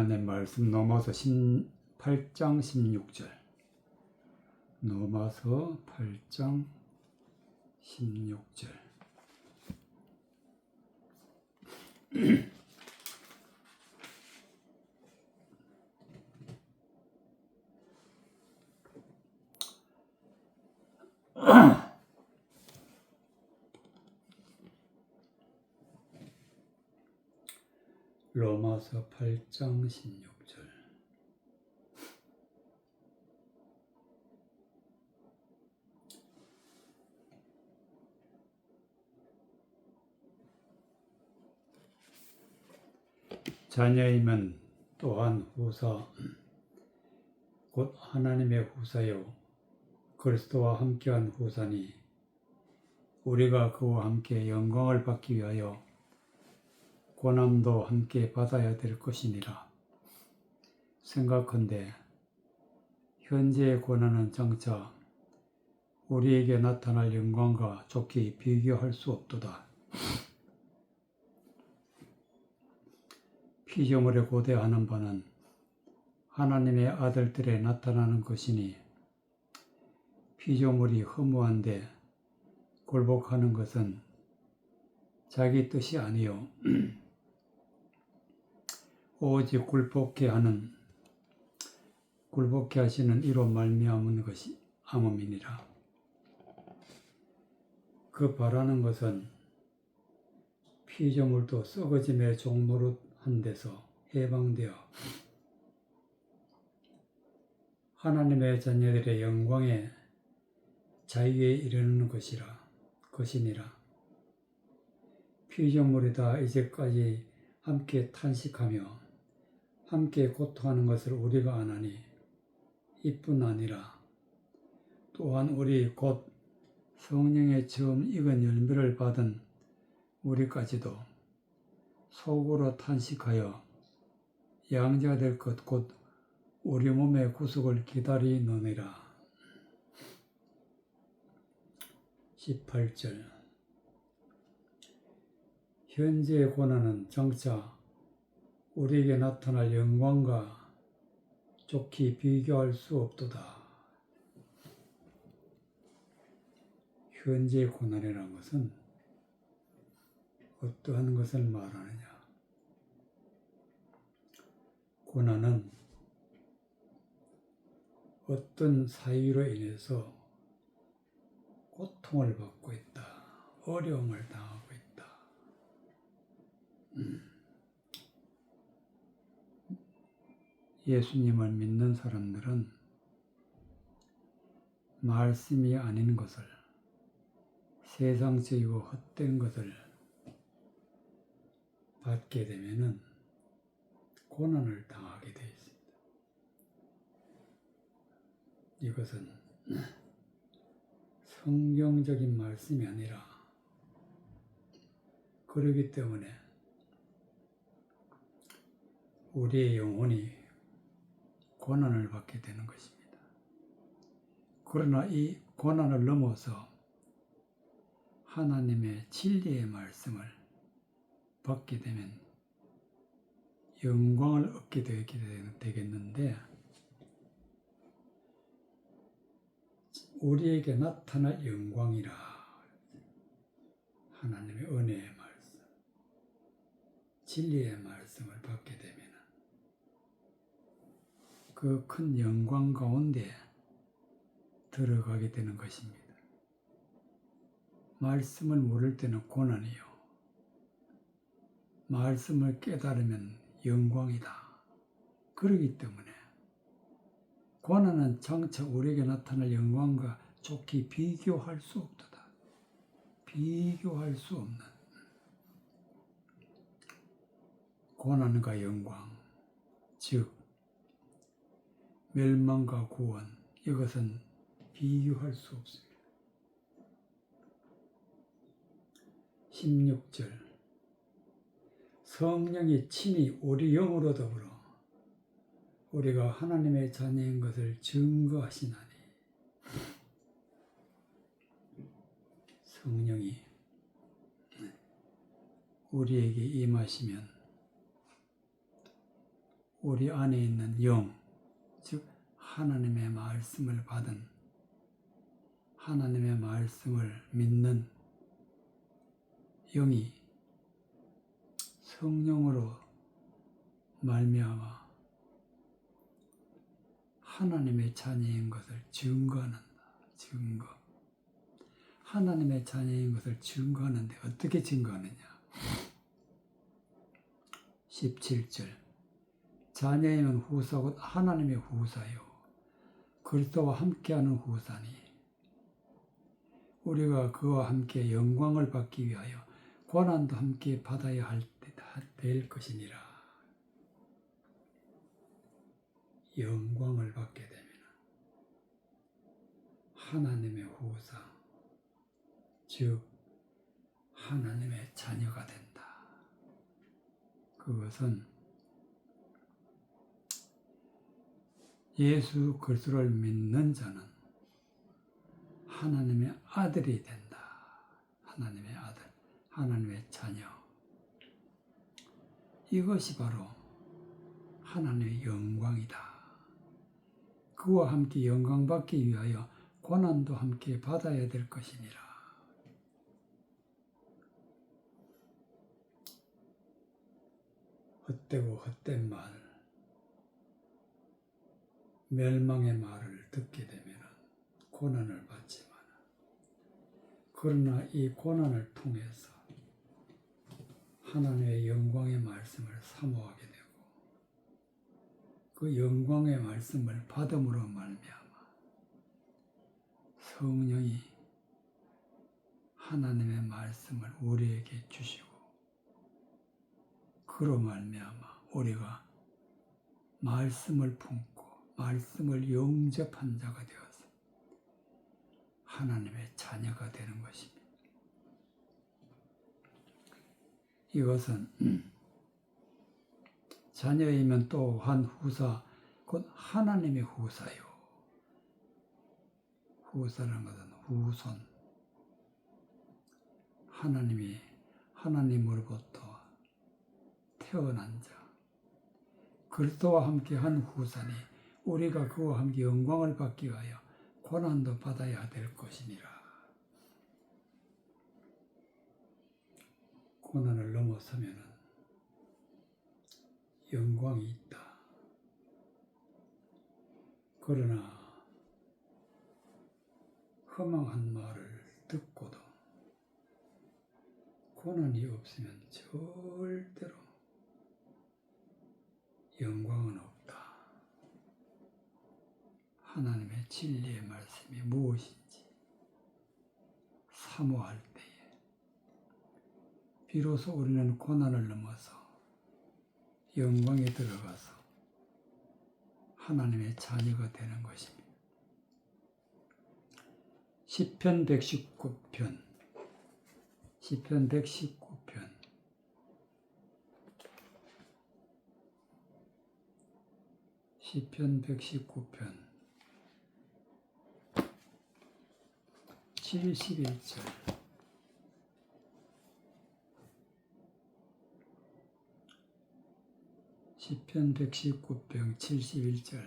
하나님 말씀 넘어서 8장 16절. 넘어서 8장 16절. 로마서 8장 16절. 자녀이면 또한 후사, 곧 하나님의 후사요 그리스도와 함께한 후사니 우리가 그와 함께 영광을 받기 위하여 고난도 함께 받아야 될 것이니라. 생각컨대 현재의 고난은 장차 우리에게 나타날 영광과 좋게 비교할 수 없도다. 피조물에 고대하는 바는 하나님의 아들들에 나타나는 것이니 피조물이 허무한데 굴복하는 것은 자기 뜻이 아니요 오직 굴복케 하시는 이로 말미암은 것이 암음이니라. 그 바라는 것은 피조물도 썩어짐의 종노릇한 데서 해방되어 하나님의 자녀들의 영광의 자유에 이르는 것이니라. 피조물이 다 이제까지 함께 탄식하며 함께 고통하는 것을 우리가 아나니 이뿐 아니라 또한 우리 곧 성령의 처음 익은 열매를 받은 우리까지도 속으로 탄식하여 양자될 것 곧 우리 몸의 구속을 기다리느니라. 18절. 현재의 고난은 장차 우리에게 나타날 영광과 좋게 비교할 수 없도다. 현재의 고난이라는 것은 어떠한 것을 말하느냐? 고난은 어떤 사유로 인해서 고통을 받고 있다. 어려움을 당하고 있다. 예수님을 믿는 사람들은 말씀이 아닌 것을, 세상적이고 헛된 것을 받게 되면은 고난을 당하게 되어 있습니다. 이것은 성경적인 말씀이 아니라 그렇기 때문에 우리의 영혼이 고난을 받게 되는 것입니다. 그러나 이 고난을 넘어서 하나님의 진리의 말씀을 받게 되면 영광을 얻게 되겠는데 우리에게 나타날 영광이라 하나님의 은혜의 말씀, 진리의 말씀을 받게 되면 그 큰 영광 가운데 들어가게 되는 것입니다. 말씀을 모를 때는 고난이요. 말씀을 깨달으면 영광이다. 그러기 때문에 고난은 장차 우리에게 나타날 영광과 좋게 비교할 수 없도다. 비교할 수 없는 고난과 영광, 즉 멸망과 구원, 이것은 비교할 수 없습니다. 16절. 성령이 친히 우리 영으로 더불어 우리가 하나님의 자녀인 것을 증거하시나니. 성령이 우리에게 임하시면 우리 안에 있는 영, 즉 하나님의 말씀을 받은, 하나님의 말씀을 믿는 영이 성령으로 말미암아 하나님의 자녀인 것을 증거한다. 증거. 하나님의 자녀인 것을 증거하는데 어떻게 증거하느냐? 17절. 자녀이면 후사 곧 하나님의 후사요. 그리스도와 함께하는 후사니 우리가 그와 함께 영광을 받기 위하여 고난도 함께 받아야 될 것이니라. 영광을 받게 되면 하나님의 후사, 즉 하나님의 자녀가 된다. 그것은 예수 그리스도를 믿는 자는 하나님의 아들이 된다. 하나님의 아들, 하나님의 자녀. 이것이 바로 하나님의 영광이다. 그와 함께 영광받기 위하여 고난도 함께 받아야 될 것이니라. 헛되고 헛된 말, 멸망의 말을 듣게 되면 고난을 받지만, 그러나 이 고난을 통해서 하나님의 영광의 말씀을 사모하게 되고 그 영광의 말씀을 받음으로 말미암아 성령이 하나님의 말씀을 우리에게 주시고 그로 말미암아 우리가 말씀을 품고 말씀을 영접한 자가 되어서 하나님의 자녀가 되는 것입니다. 이것은 자녀이면 또한 후사, 곧 하나님의 후사요. 후사라는 것은 후손. 하나님으로부터 태어난 자. 그리스도와 함께 한 후사니 우리가 그와 함께 영광을 받기 위하여 고난도 받아야 될 것이니라. 고난을 넘어서면 영광이 있다. 그러나 허망한 말을 듣고도 고난이 없으면 절대로 영광은 없다. 하나님의 진리의 말씀이 무엇인지 사모할 때에 비로소 우리는 고난을 넘어서 영광에 들어가서 하나님의 자녀가 되는 것입니다. 시편 119편 시편 119편 71절 시편 119편 71절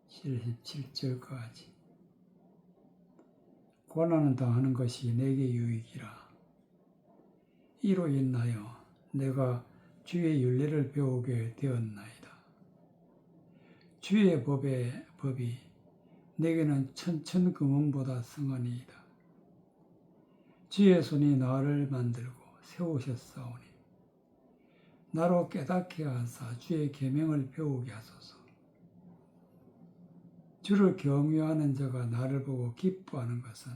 77절까지 고난을 당하는 것이 내게 유익이라. 이로 인하여 내가 주의 율례를 배우게 되었나이다. 주의 법이 내게는 천천금은보다 성하니이다. 주의 손이 나를 만들고 세우셨사오니 나로 깨닫게 하사 주의 계명을 배우게 하소서. 주를 경외하는 자가 나를 보고 기뻐하는 것은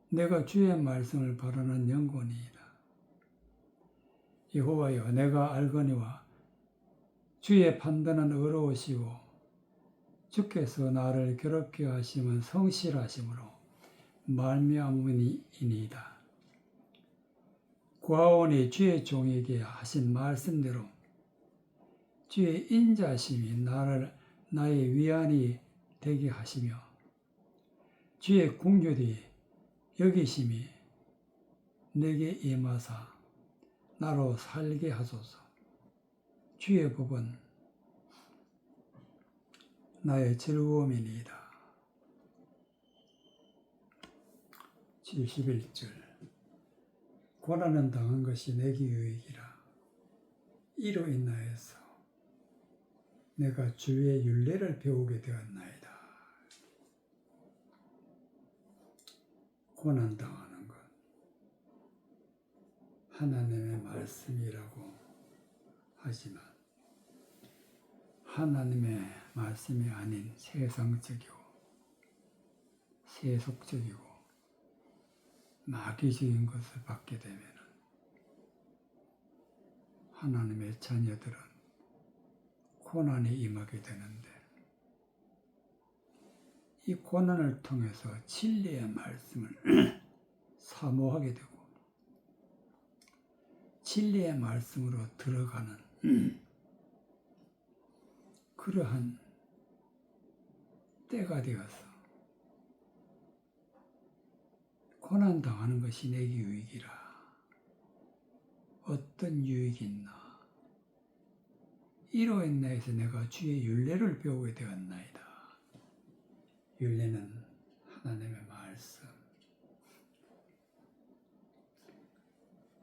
내가 주의 말씀을 바라는 영혼이이다. 여호와여, 내가 알거니와 주의 판단은 의로우시고 주께서 나를 괴롭게 하심은 성실하심으로 말미암으니이다. 구하오니 주의 종에게 하신 말씀대로 주의 인자심이 나의 위안이 되게 하시며 주의 긍휼히 여기심이 내게 임하사 나로 살게 하소서. 주의 법은 나의 즐거움이니이다. 71절 고난은 당한 것이 내게 유익이라. 이로 인하여서 내가 주의 율례를 배우게 되었나이다. 고난당하는 것 하나님의 말씀이라고 하지만 하나님의 말씀이 아닌 세상적이고 세속적이고 마귀적인 것을 받게 되면 하나님의 자녀들은 고난이 임하게 되는데, 이 고난을 통해서 진리의 말씀을 사모하게 되고 진리의 말씀으로 들어가는 그러한 때가 되어서 고난당하는 것이 내게 유익이라. 어떤 유익이 있나? 이로 인하여서 내가 주의 율례를 배우게 되었나이다. 율례는 하나님의 말씀.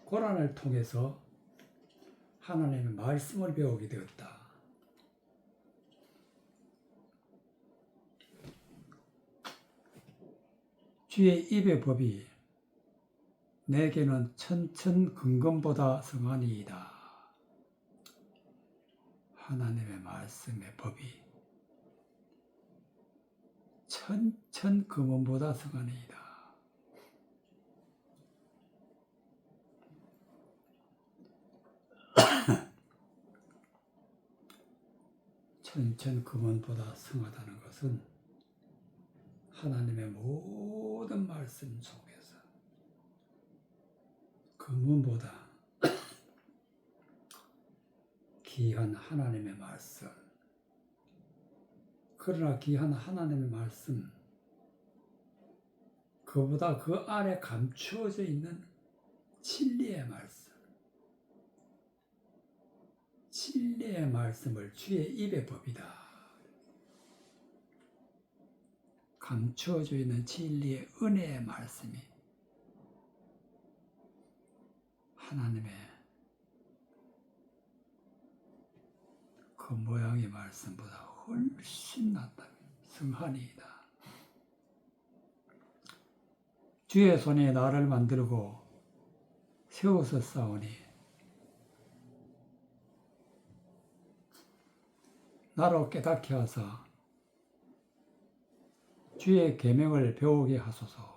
고난을 통해서 하나님의 말씀을 배우게 되었다. 주의 입의 법이 내게는 천천근검보다 성하니이다. 하나님의 말씀의 법이 천천금원보다 성하니이다. 천천금원보다 성하다는 것은 하나님의 모든 말씀 속에서 금원보다 귀한 하나님의 말씀, 그러나 귀한 하나님의 말씀, 그보다 그 안에 감추어져 있는 진리의 말씀, 진리의 말씀을 주의 입의 법이다. 감추어져 있는 진리의 은혜의 말씀이 하나님의 그 모양의 말씀보다 훨씬 낫다. 성하니이다. 주의 손이 나를 만들고 세워서 싸우니 나로 깨닫게 하사 주의 계명을 배우게 하소서.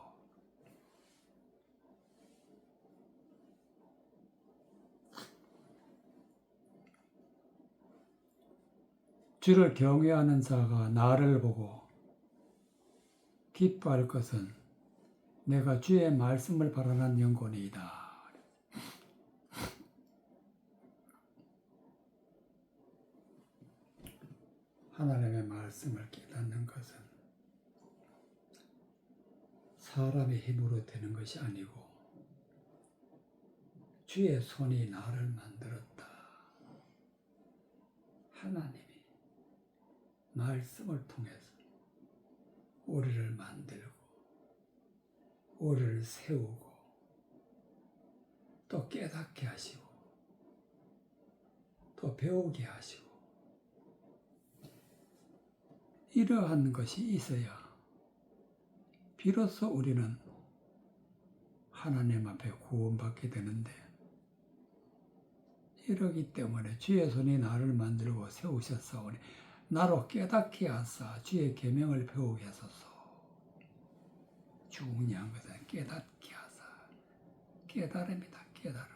주를 경외하는 자가 나를 보고 기뻐할 것은 내가 주의 말씀을 바라는 영혼이다. 하나님의 말씀을 깨닫는 것은 사람의 힘으로 되는 것이 아니고 주의 손이 나를 만들었다. 하나님이 말씀을 통해서 우리를 만들고 우리를 세우고 또 깨닫게 하시고 또 배우게 하시고 이러한 것이 있어야 비로소 우리는 하나님 앞에 구원받게 되는데, 이러기 때문에 주의 손이 나를 만들고 세우셨사오니 나로 깨닫게 하사 주의 계명을 배우게 하소서. 중요한 것은 깨닫게 하사. 깨달음이다. 깨달음.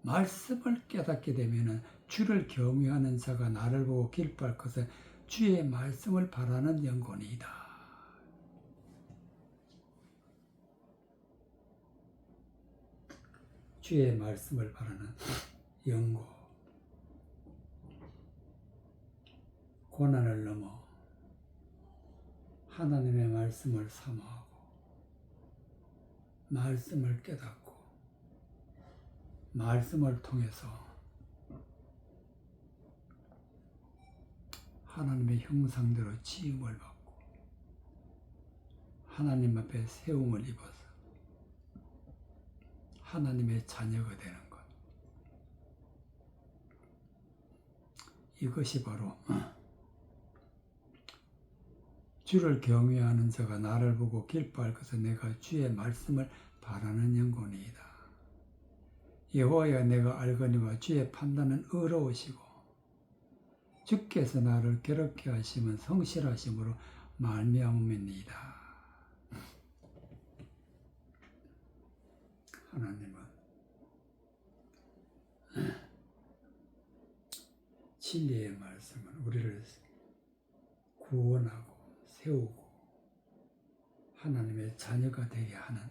말씀을 깨닫게 되면 주를 경외하는 자가 나를 보고 기뻐할 것은 주의 말씀을 바라는 영혼이다. 주의 말씀을 바라는 영혼. 고난을 넘어 하나님의 말씀을 사모하고 말씀을 깨닫고 말씀을 통해서 하나님의 형상대로 지음을 받고 하나님 앞에 세움을 입어서 하나님의 자녀가 되는 것. 이것이 바로 주를 경외하는 자가 나를 보고 기뻐할 것은 내가 주의 말씀을 바라는 영혼이다. 여호와여 내가 알거니와 주의 판단은 의로우시고 주께서 나를 괴롭게 하시면 성실하심으로 말미암음이니이다. 하나님은 진리의 말씀은 우리를 구원하고 세우고 하나님의 자녀가 되게 하는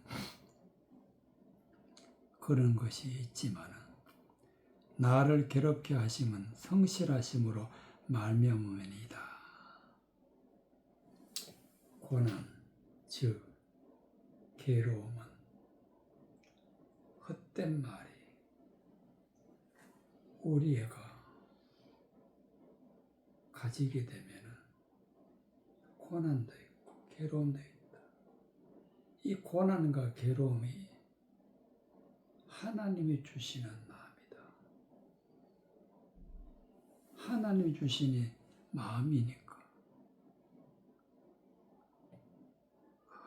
그런 것이 있지만 나를 괴롭게 하심은 성실하심으로 말미암음이니이다. 고난, 즉 괴로움은 헛된 말이 우리 애가 가지게 되면 고난도 있고 괴로움도 있다. 이 고난과 괴로움이 하나님이 주시는 마음이다. 하나님이 주시는 마음이니까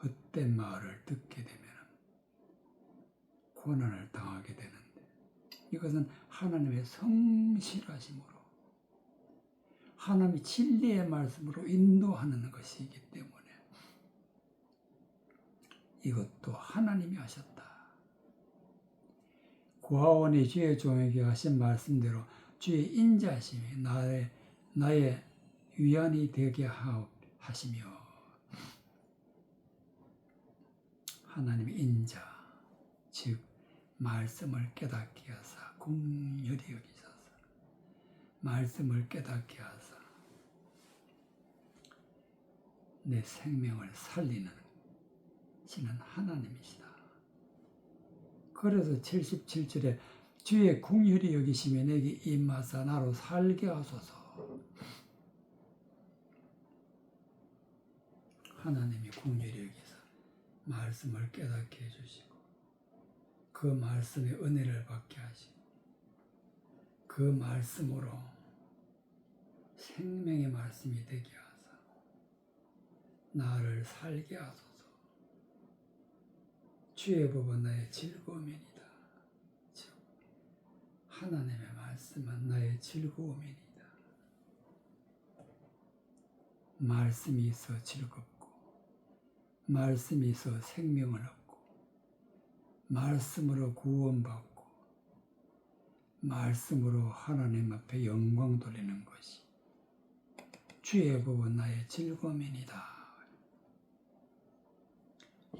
헛된 말을 듣게 되면 고난을 당하게 되는데 이것은 하나님의 성실하심으로 하나님의 진리의 말씀으로 인도하는 것이기 때문에 이것도 하나님이 하셨다. 구하오니 주의 종에게 하신 말씀대로 주의 인자하심이 나의 위안이 되게 하시며 하나님의 인자 즉 말씀을 깨닫게 하사 긍휼히 여기소서. 말씀을 깨닫게 하사 내 생명을 살리는 신은 하나님이시다. 그래서 77절에 주의 긍휼히 여기시며 내게 임하사 나로 살게 하소서. 하나님이 긍휼히 여기사 말씀을 깨닫게 해주시고 그 말씀의 은혜를 받게 하시고 그 말씀으로 생명의 말씀이 되게 하사 나를 살게 하소서. 주의 법은 나의 즐거움이니이다. 즉 하나님의 말씀은 나의 즐거움이니이다. 말씀이 있어 즐겁고 말씀이 있어 생명을 얻고 말씀으로 구원받고 말씀으로 하나님 앞에 영광 돌리는 것이 주의 법은 나의 즐거움이니이다.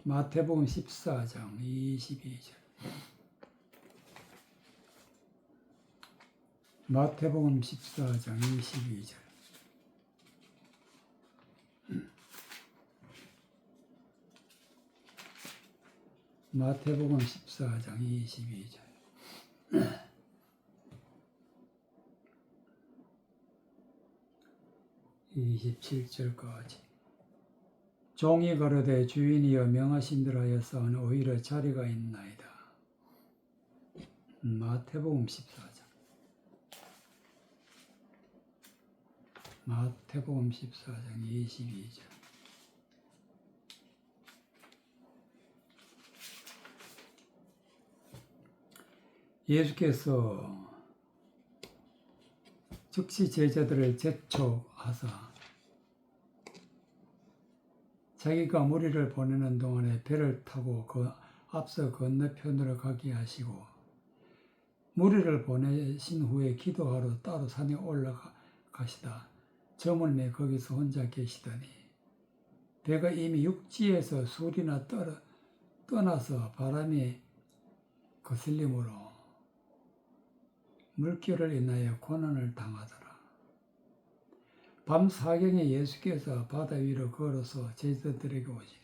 마태복음 14장 22절 마태복음 14장 22절 마태복음 14장 22절 27절까지 종이 가로되 주인이여 명하신들 하였사오니 오히려 자리가 있나이다. 마태복음 14장 마태복음 14장 22절 예수께서 즉시 제자들을 재촉하사 자기가 무리를 보내는 동안에 배를 타고 그 앞서 건너편으로 가게 하시고 무리를 보내신 후에 기도하러 따로 산에 올라가시다 저물매 거기서 혼자 계시더니 배가 이미 육지에서 술이나 떠나서 바람이 거슬림으로 물결을 인하여 고난을 당하더라. 밤 사경에 예수께서 바다 위로 걸어서 제자들에게 오시니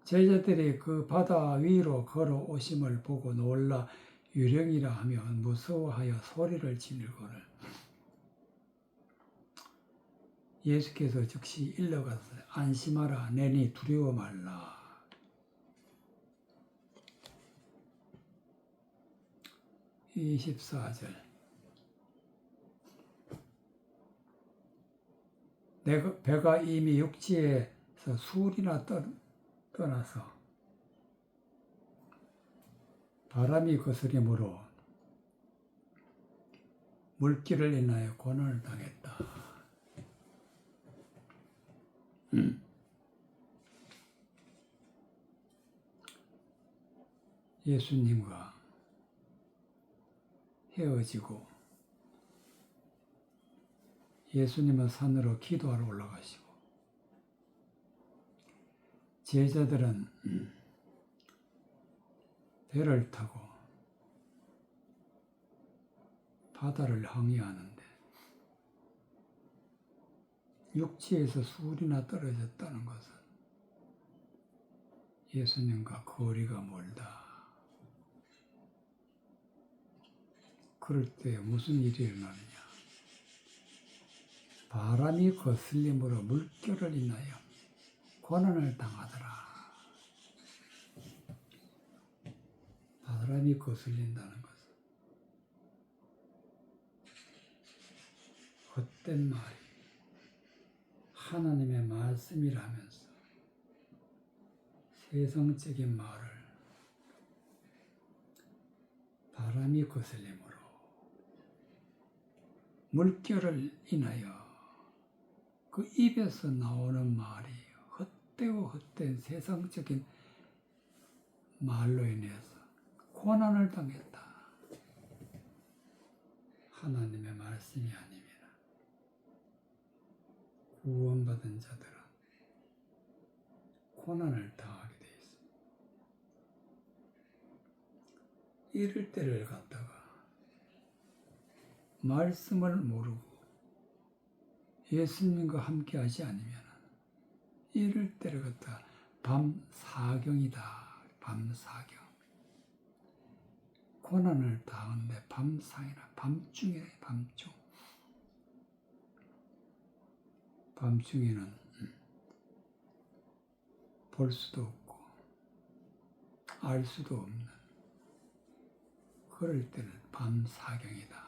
제자들이 그 바다 위로 걸어오심을 보고 놀라 유령이라 하며 무서워하여 소리를 지르거늘 예수께서 즉시 일러가서 안심하라 내니 두려워 말라. 24절 내 배가 이미 육지에서 수울이나 떠나서 바람이 거스림으로 물길을 인하여 고난을 당했다. 예수님과 헤어지고 예수님은 산으로 기도하러 올라가시고 제자들은 배를 타고 바다를 항해하는데 육지에서 수울이나 떨어졌다는 것은 예수님과 거리가 멀다. 그럴 때 무슨 일이 일어나느냐? 바람이 거슬림으로 물결을 인하여 고난을 당하더라. 바람이 거슬린다는 것은 헛된 말이 하나님의 말씀이라면서 세상적인 말을 바람이 거슬림으로 물결을 인하여 그 입에서 나오는 말이 헛되고 헛된 세상적인 말로 인해서 고난을 당했다. 하나님의 말씀이 아니면 구원받은 자들은 고난을 당하게 되어 있습니다. 이럴 때를 갖다가 말씀을 모르고 예수님과 함께 하지 않으면 이럴 때를 갖다가 밤사경이다. 밤사경. 고난을 당하는데 밤상이라 밤중이래. 밤중. 밤중에는 볼 수도 없고 알 수도 없는 그럴 때는 밤사경이다.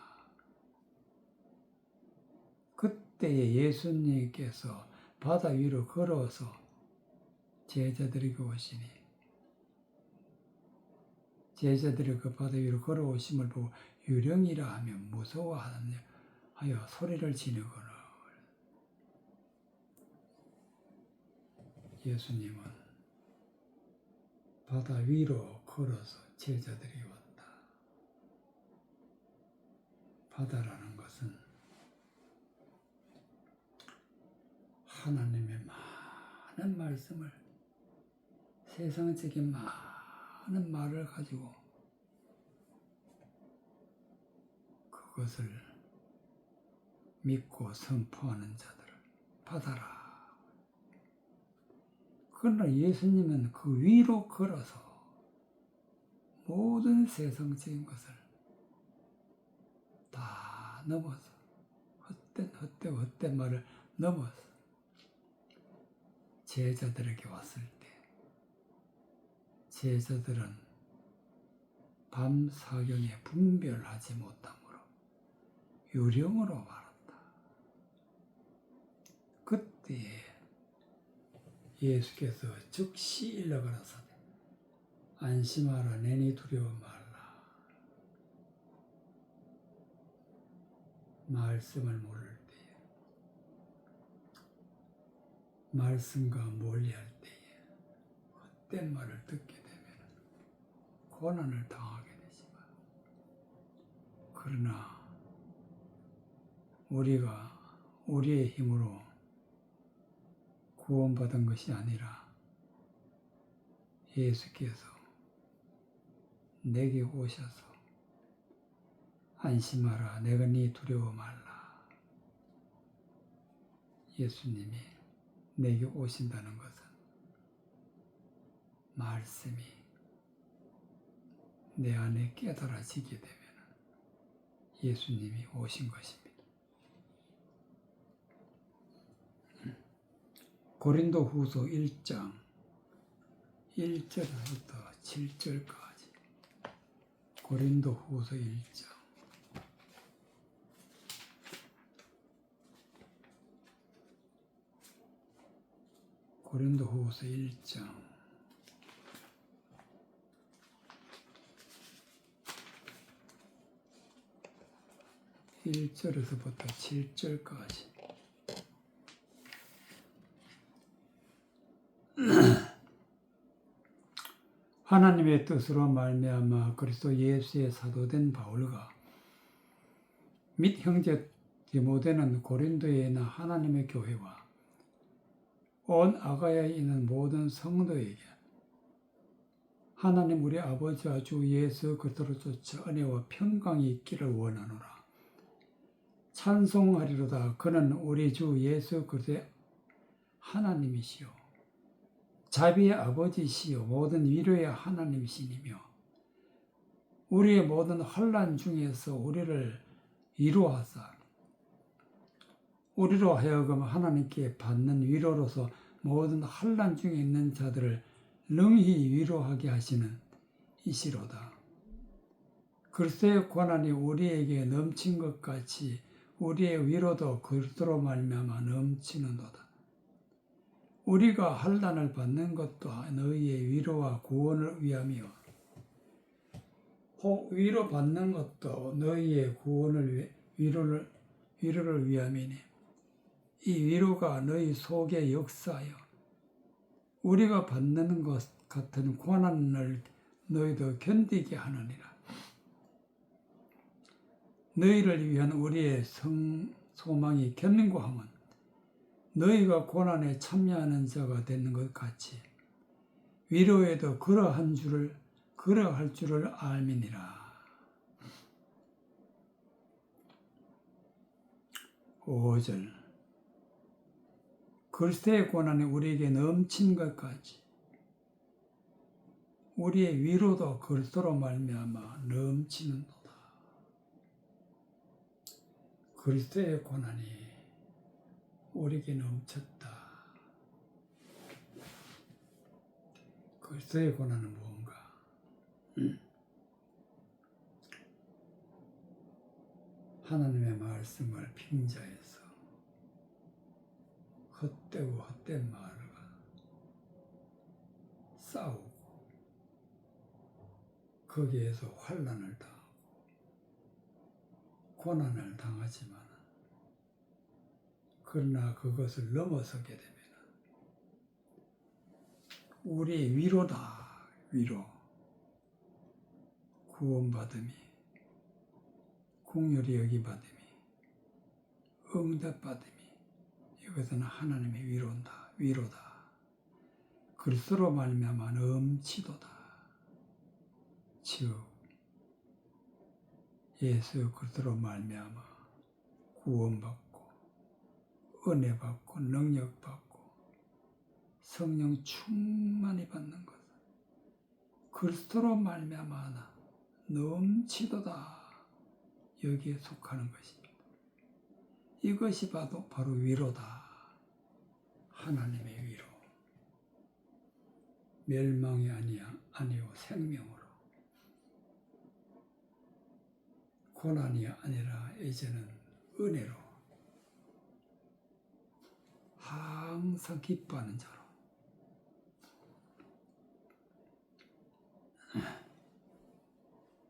그때에 예수님께서 바다 위로 걸어서 제자들에게 오시니 제자들이 그 바다 위로 걸어오심을 보고 유령이라 하며 무서워하여 소리를 지르거늘 예수님은 바다 위로 걸어서 제자들이 왔다. 바다라는 것은 하나님의 많은 말씀을 세상적인 많은 말을 가지고 그것을 믿고 선포하는 자들을 바다라. 그러나 예수님은 그 위로 걸어서 모든 세상적인 것을 다 넘어서 헛된 말을 넘어서 제자들에게 왔을 때 제자들은 밤사경에 분별하지 못함으로 유령으로 말았다. 그때에 예수께서 즉시 일러가라사대 안심하라 내니 두려워 말라. 말씀을 모를 때에 말씀과 멀리할 때에 헛된 말을 듣게 되면 고난을 당하게 되지만 그러나 우리가 우리의 힘으로 구원받은 것이 아니라 예수께서 내게 오셔서 안심하라 내가 네 두려워 말라. 예수님이 내게 오신다는 것은 말씀이 내 안에 깨달아지게 되면 예수님이 오신 것입니다. 고린도후서 1장 1절부터 7절까지 고린도후서 1장 고린도후서 1장 1절에서부터 7절까지 하나님의 뜻으로 말미암아 그리스도 예수의 사도된 바울과 및 형제 디모데는 고린도에 있는 하나님의 교회와 온 아가야에 있는 모든 성도에게 하나님 우리 아버지와 주 예수 그리스도로 쫓아 은혜와 평강이 있기를 원하노라. 찬송하리로다. 그는 우리 주 예수 그리스도의 하나님이시요 자비의 아버지시요 모든 위로의 하나님이시니며 우리의 모든 환난 중에서 우리를 위로하사 우리로 하여금 하나님께 받는 위로로서 모든 환난 중에 있는 자들을 능히 위로하게 하시는 이시로다. 그리스도의 고난이 우리에게 넘친 것 같이 우리의 위로도 그리스도로 말미암아 넘치는도다. 우리가 환난을 받는 것도 너희의 위로와 구원을 위함이요 혹 위로받는 것도 너희의 구원을 위로를 위함이니 이 위로가 너희 속에 역사하여 우리가 받는 것 같은 고난을 너희도 견디게 하느니라. 너희를 위한 우리의 소망이 견고함은 너희가 고난에 참여하는 자가 되는 것 같이 위로에도 그러할 줄을 알미니라. 5절 그리스도의 고난이 우리에게 넘친 것 같이 우리의 위로도 그리스도로 말미암아 넘치는도다. 그리스도의 고난이 우리에게 넘쳤다. 그리스도의 고난은 무언가? 하나님의 말씀을 빙자해서 헛되고 헛된 말과 싸우고 거기에서 환난을 당하고 고난을 당하지만 그러나 그것을 넘어서게 되면 우리의 위로다. 위로 구원받음이 긍휼히 여김받음이 응답받음이 이것은 하나님의 위로다. 그리스도로 말미암아 넘치도다. 즉 예수 그리스도로 말미암아 구원받고 은혜받고 능력받고 성령 충만히 받는 것 그리스도로 말미암아 넘치도다. 여기에 속하는 것입니다. 이것이 바로 위로다. 하나님의 위로. 멸망이 아니요 생명으로. 고난이 아니라 이제는 은혜로. 항상 기뻐하는 자로.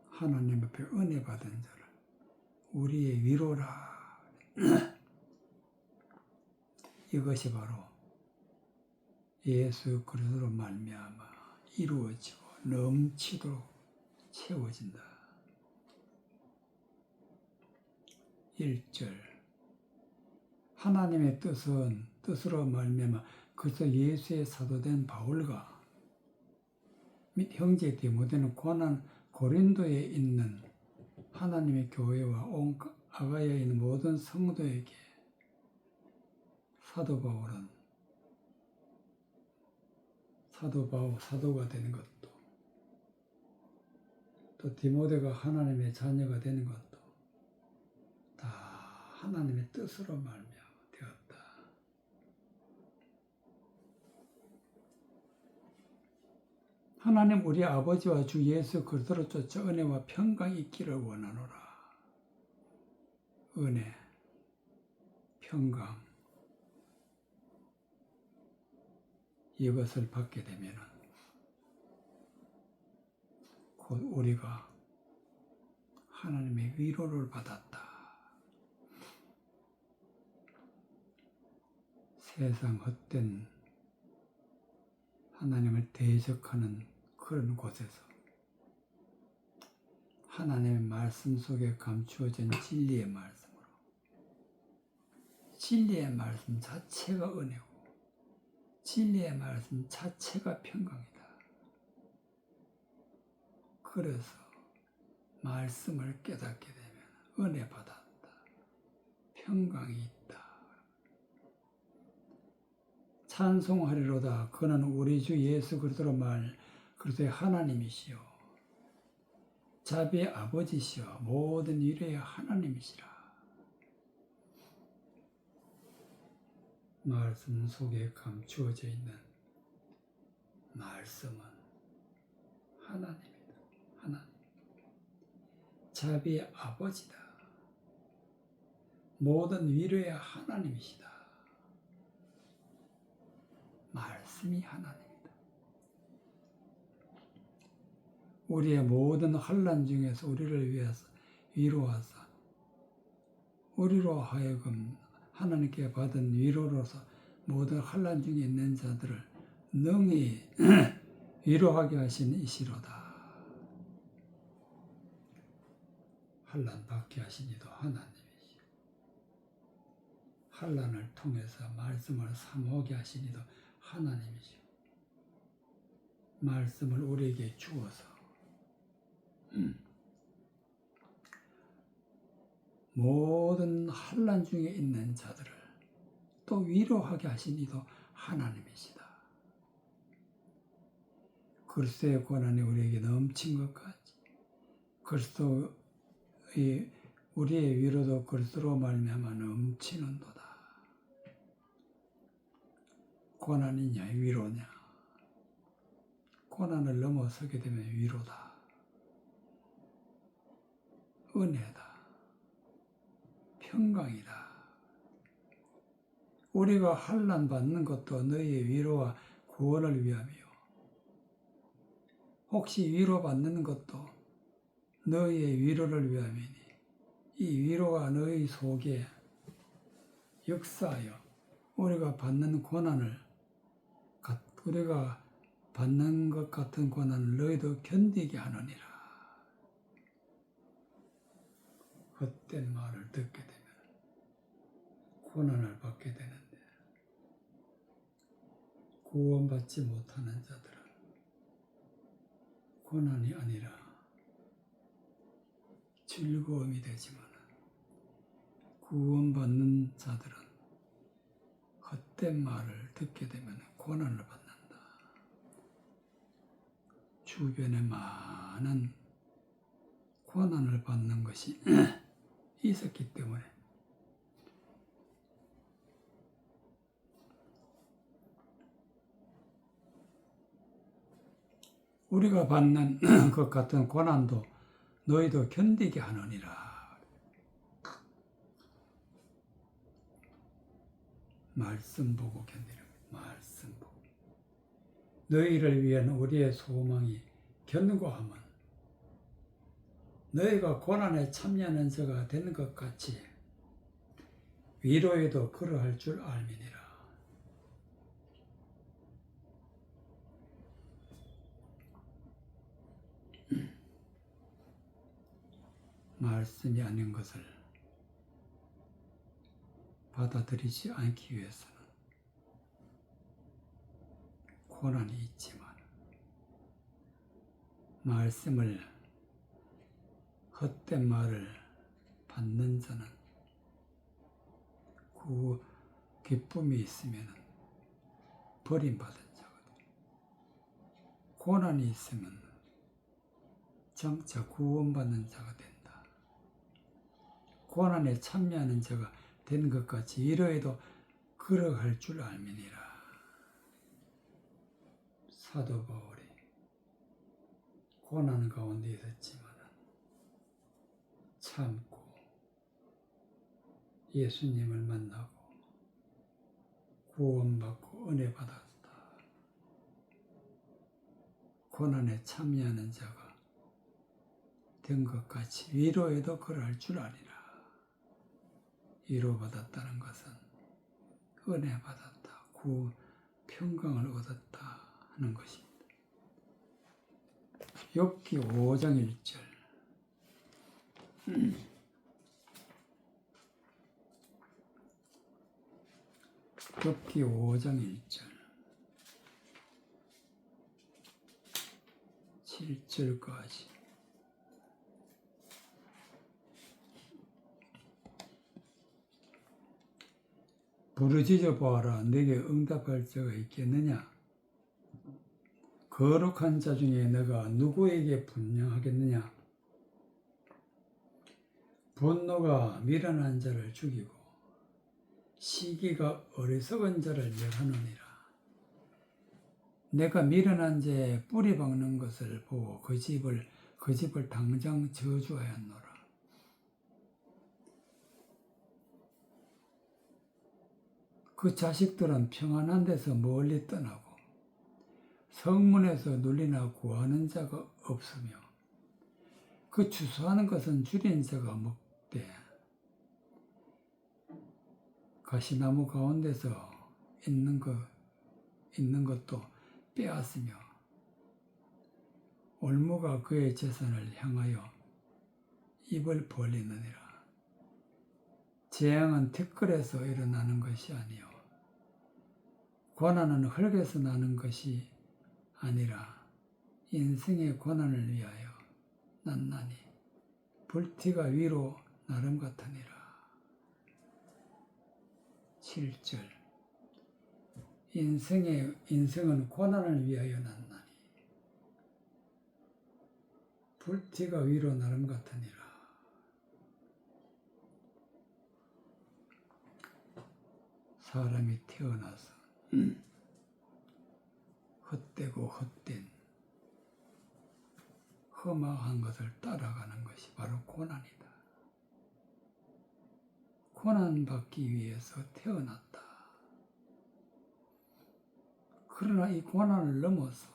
하나님 앞에 은혜 받은 자를 우리의 위로라. 이것이 바로 예수 그리스도로 말미암아 이루어지고 넘치도록 채워진다. 1절 하나님의 뜻으로 말미암아 그리스도 예수의 사도된 바울과 및 형제 디모데는 고린도에 있는 하나님의 교회와 온 아가야에 있는 모든 성도에게 사도 바울 사도가 되는 것도, 또 디모데가 하나님의 자녀가 되는 것도 다 하나님의 뜻으로 말미암아 되었다. 하나님 우리 아버지와 주 예수 그리스도로 쫓아 은혜와 평강이 있기를 원하노라. 은혜, 평강, 이것을 받게 되면 곧 우리가 하나님의 위로를 받았다. 세상 헛된 하나님을 대적하는 그런 곳에서 하나님의 말씀 속에 감추어진 진리의 말씀으로, 진리의 말씀 자체가 은혜고 진리의 말씀 자체가 평강이다. 그래서 말씀을 깨닫게 되면 은혜 받았다, 평강이 있다. 찬송하리로다. 그는 우리 주 예수 그리스도로 그리스도의 하나님이시요 자비의 아버지시여 모든 위로의 하나님이시라. 말씀 속에 감추어져 있는 말씀은 하나님이다. 하나님. 자비의 아버지다. 모든 위로의 하나님이시다. 말씀이 하나님이다. 우리의 모든 환난 중에서 우리를 위해서 위로하사 우리로 하여금 하나님께 받은 위로로서 모든 환난 중에 있는 자들을 능히 위로하게 하신 이시로다. 환난 받게 하신 이도 하나님이시오. 환난을 통해서 말씀을 사모하게 하신 이도 하나님이시오. 말씀을 우리에게 주어서 모든 환난 중에 있는 자들을 또 위로하게 하신 이도 하나님이시다. 그리스도의 고난이 우리에게 넘친 것 같이 그리스도의 우리의 위로도 그리스도로 말미암아 넘치는도다. 고난이냐 위로냐? 고난을 넘어서게 되면 위로다. 은혜다. 평강이다. 우리가 환난 받는 것도 너희의 위로와 구원을 위함이요. 혹시 위로받는 것도 너희의 위로를 위함이니 이 위로가 너희 속에 역사하여 우리가 받는 것 같은 고난을 너희도 견디게 하느니라. 헛된 말을 듣게 되면 고난을 받게 되는데 구원받지 못하는 자들은 고난이 아니라 즐거움이 되지만 구원받는 자들은 헛된 말을 듣게 되면 고난을 받는다. 주변에 많은 고난을 받는 것이 있었기 때문에 우리가 받는 것 같은 고난도 너희도 견디게 하느니라. 말씀 보고 견디라. 말씀 보고. 너희를 위한 우리의 소망이 견고함은 너희가 고난에 참여하는 자가 되는 것 같이 위로에도 그러할 줄 알미니라. 말씀이 아닌 것을 받아들이지 않기 위해서는 고난이 있지만 말씀을 헛된 말을 받는 자는 그 기쁨이 있으면 버림받은 자거든. 고난이 있으면 장차 구원받는 자가 된다. 고난에 참여하는 자가 된 것 같이 이러해도 걸어갈 줄 알미니라. 사도 바울이 고난 가운데 있었지만 참고 예수님을 만나고 구원받고 은혜 받았다. 고난에 참여하는 자가 된 것 같이 위로에도 그럴 줄 아니라. 위로받았다는 것은 은혜 받았다, 평강을 얻었다 하는 것입니다. 욥기 5장 1절. 욥기 5장 1절 7절까지. 부르짖어 보아라. 내게 응답할 자가 있겠느냐? 거룩한 자 중에 내가 누구에게 분양하겠느냐? 분노가 미련한 자를 죽이고 시기가 어리석은 자를 멸하느니라. 내가 미련한 자의 뿌리 박는 것을 보고 그 집을 당장 저주하였노라. 그 자식들은 평안한 데서 멀리 떠나고 성문에서 눌리나 구하는 자가 없으며 그 추수하는 것은 줄인 자가 먹되 가시나무 가운데서 있는 것도 빼앗으며 올무가 그의 재산을 향하여 입을 벌리느니라. 재앙은 티끌에서 일어나는 것이 아니요 고난은 흙에서 나는 것이 아니라 인생의 고난을 위하여 났나니 불티가 위로 나름 같으니라. 7절. 인생은 고난을 위하여 났나니 불티가 위로 나름 같으니라. 사람이 태어나서 헛되고 헛된 험악한 것을 따라가는 것이 바로 고난이다. 고난받기 위해서 태어났다. 그러나 이 고난을 넘어서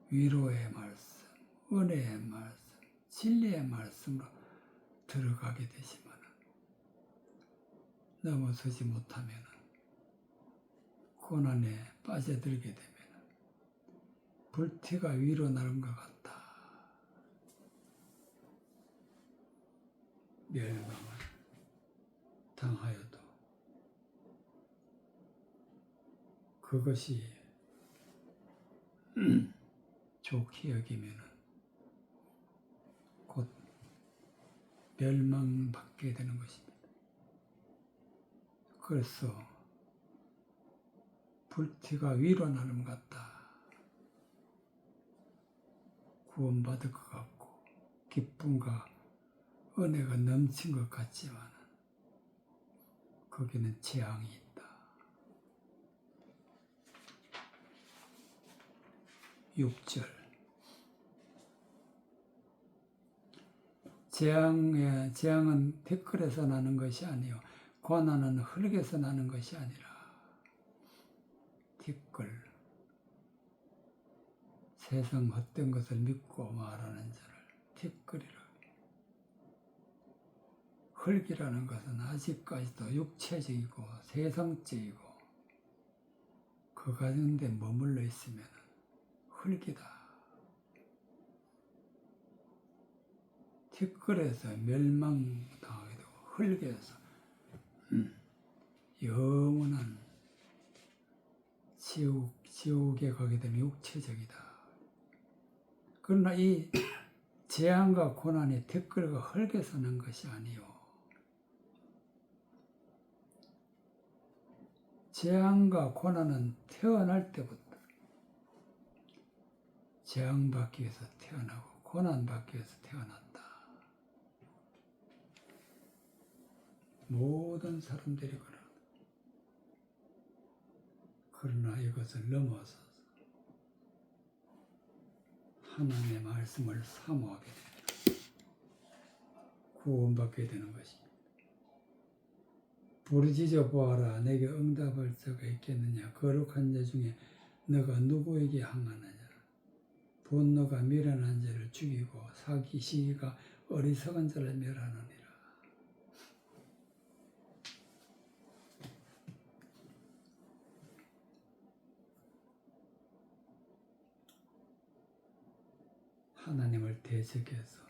위로의 말씀, 은혜의 말씀, 진리의 말씀으로 들어가게 되시면 넘어서지 못하면 고난에 빠져들게 되면 불티가 위로 나른 것 같다. 멸망을 당하여도 그것이 좋게 여기면 곧 멸망받게 되는 것입니다. 그래서 불티가 위로 나름 같다. 구원받을 것 같고 기쁨과 은혜가 넘친 것 같지만 거기는 재앙이 있다. 6절. 재앙은 티끌에서 나는 것이 아니요 고난은 흙에서 나는 것이 아니라. 티끌. 세상 헛된 것을 믿고 말하는 자를 티끌이라. 흙이라는 것은 아직까지도 육체적이고 세상적이고 그 가운데 머물러 있으면 흙이다. 티끌에서 멸망당하게 되고 흙에서 영원한 지옥에 가게 되면 육체적이다. 그러나 이 재앙과 고난이 티끌과 흙에서 난 것이 아니요 재앙과 고난은 태어날 때부터 재앙받기 위해서 태어나고 고난받기 위해서 태어났다. 모든 사람들이 그러나 이것을 넘어서 하나님의 말씀을 사모하게 됩니다. 구원받게 되는 것입니다. 부르짖어 보아라. 내게 응답할 자가 있겠느냐. 거룩한 자 중에 너가 누구에게 항하느냐. 분노가 미련한 자를 죽이고 시기가 어리석은 자를 멸하느니라. 하나님을 대적해서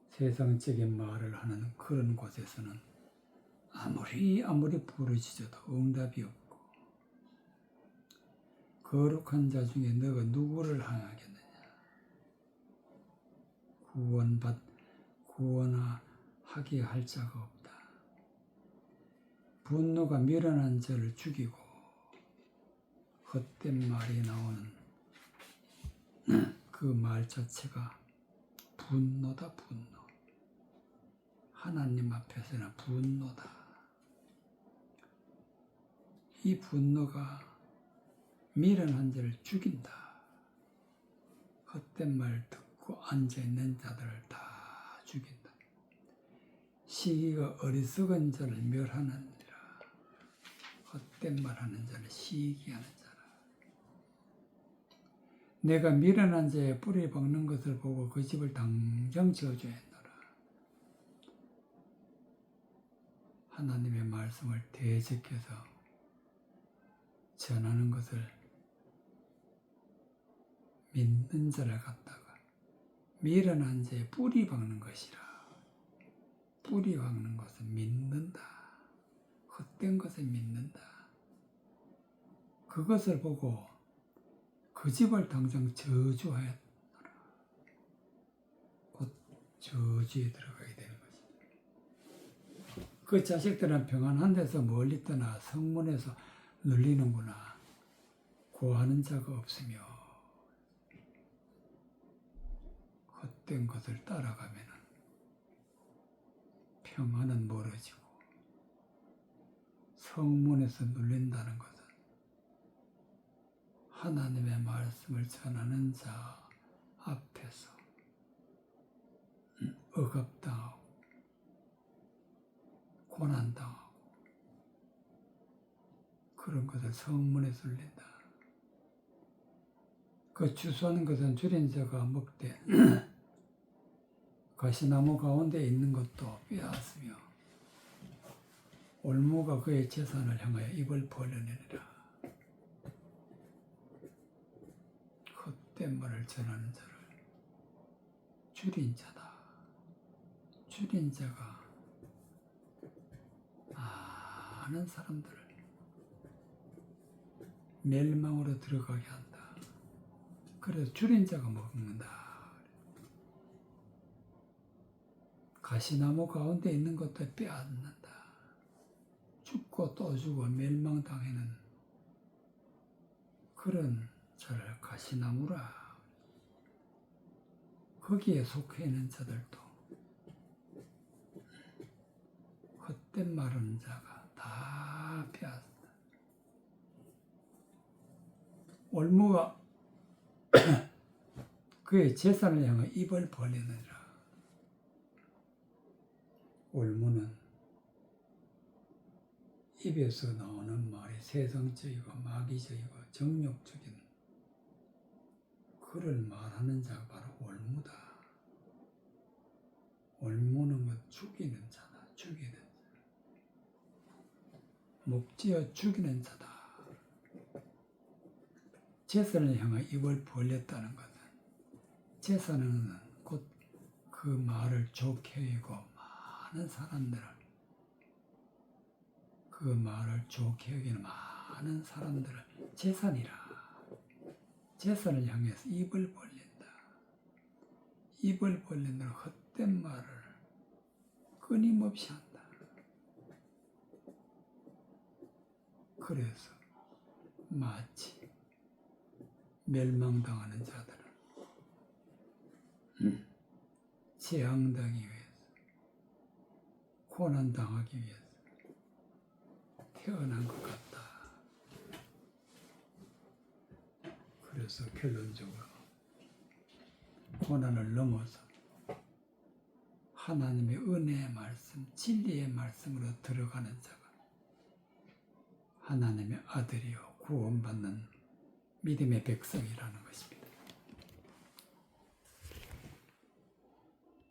세상적인 말을 하는 그런 곳에서는 아무리 부르짖어도 응답이 없고, 거룩한 자 중에 너가 누구를 향하겠느냐. 구원하게 할 자가 없다. 분노가 미련한 자를 죽이고, 헛된 말이 나오는 그 말 자체가 분노다. 분노. 하나님 앞에서는 분노다. 이 분노가 미련한 자를 죽인다. 헛된 말 듣고 앉아있는 자들을 다 죽인다. 시기가 어리석은 자를 멸하느니라. 헛된 말하는 자를 시기하는 자라. 내가 미련한 자의 뿌리 박는 것을 보고 그 집을 당장 지어줘야 했노라. 하나님의 말씀을 대적해서 전하는 것을 믿는 자를 갖다가 미련한 자의 뿌리 박는 것이라. 뿌리 박는 것은 믿는다. 헛된 것을 믿는다. 그것을 보고 그 집을 당장 저주하였노라. 곧 저주에 들어가게 되는 것이다. 그 자식들은 평안한 데서 멀리 떠나 성문에서 눌리는구나. 구하는 자가 없으며 헛된 것을 따라가면 평안은 멀어지고, 성문에서 눌린다는 것은 하나님의 말씀을 전하는 자 앞에서 억압당하고 고난당하고 그런 것을 성문에서 눌린다. 그 주소하는 것은 줄인 자가 먹되 가시나무 가운데 있는 것도 빼앗으며 올무가 그의 재산을 향하여 입을 벌려내리라. 헛된 말을 전하는 자를 줄인 자다. 줄인 자가 많은 사람들을 멸망으로 들어가게 한다. 그래서 줄인 자가 먹는다. 가시나무 가운데 있는 것도 빼앗는다. 죽고 또 죽어 멸망당하는 그런 자를 가시나무라. 거기에 속해 있는 자들도 헛된 말하는 자가 다 빼앗는다. 올무가 그의 재산을 향해 입을 벌리느니라. 올무는 입에서 나오는 말이 세상적이고 마귀적이고 정욕적인 그를 말하는 자가 바로 올무다. 올무는 뭐 죽이는 자다. 죽이는 자. 목지어 죽이는 자다. 재산을 향해 입을 벌렸다는 것은 재산은 곧 그 말을 좋게 여기고 많은 사람들을 그 말을 좋게 여기는 많은 사람들을 재산이라. 재산을 향해서 입을 벌린다. 입을 벌리는 헛된 말을 끊임없이 한다. 그래서 마치 멸망당하는 자들은 재앙당하기 위해서, 고난당하기 위해서 태어난 것 같다. 그래서 결론적으로 고난을 넘어서 하나님의 은혜의 말씀, 진리의 말씀으로 들어가는 자가 하나님의 아들이요 구원받는 믿음의 백성이라는 것입니다.